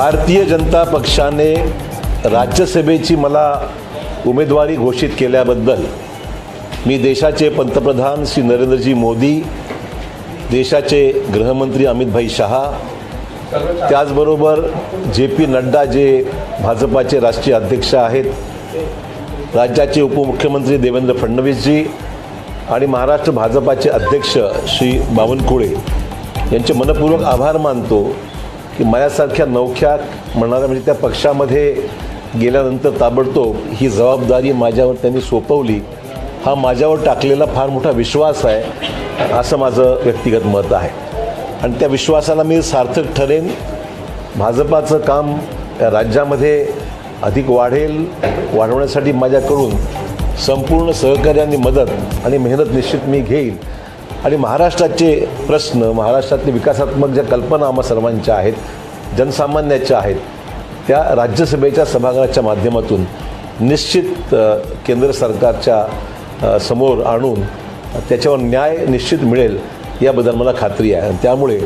भारतीय जनता पक्षाने राज्यसभेची मला उमेदवारी घोषित केल्याबद्दल मी देशाचे पंतप्रधान श्री नरेंद्रजी मोदी, देशाचे गृहमंत्री अमित शहा, त्याचबरोबर जे.पी. नड्डा जे भाजपाचे राष्ट्रीय अध्यक्ष आहेत, राज्याचे उपमुख्यमंत्री देवेंद्र फडणवीसजी आणि महाराष्ट्र भाजपाचे अध्यक्ष श्री बावनकुळे यांचे मनपूर्वक आभार मानतो की माझ्यासारख्या नवख्या म्हणणाऱ्या म्हणजे त्या पक्षामध्ये गेल्यानंतर ताबडतोब ही जबाबदारी माझ्यावर त्यांनी सोपवली. हा माझ्यावर टाकलेला फार मोठा विश्वास आहे असं माझं व्यक्तिगत मत आहे आणि त्या विश्वासाला मी सार्थक ठरेन. भाजपाचं काम राज्यामध्ये अधिक वाढवण्यासाठी माझ्याकडून संपूर्ण सहकार्य आणि मदत आणि मेहनत निश्चित मी घेईल आणि महाराष्ट्राचे प्रश्न, महाराष्ट्रातले विकासात्मक ज्या कल्पना आम्हा सर्वांच्या आहेत, जनसामान्याच्या आहेत, त्या राज्यसभेच्या सभागृहाच्या माध्यमातून निश्चित केंद्र सरकारच्या समोर आणून त्याच्यावर न्याय निश्चित मिळेल याबद्दल मला खात्री आहे. आणि त्यामुळे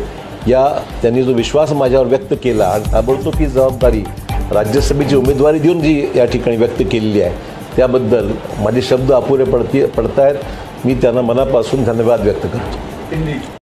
त्यांनी जो विश्वास माझ्यावर व्यक्त केला आणि ताबडतोब ही जबाबदारी राज्यसभेची उमेदवारी देऊन जी या ठिकाणी व्यक्त केलेली आहे त्याबद्दल माझे शब्द अपुरे पडतायत. मी त्यांना मनापासून धन्यवाद व्यक्त करतो.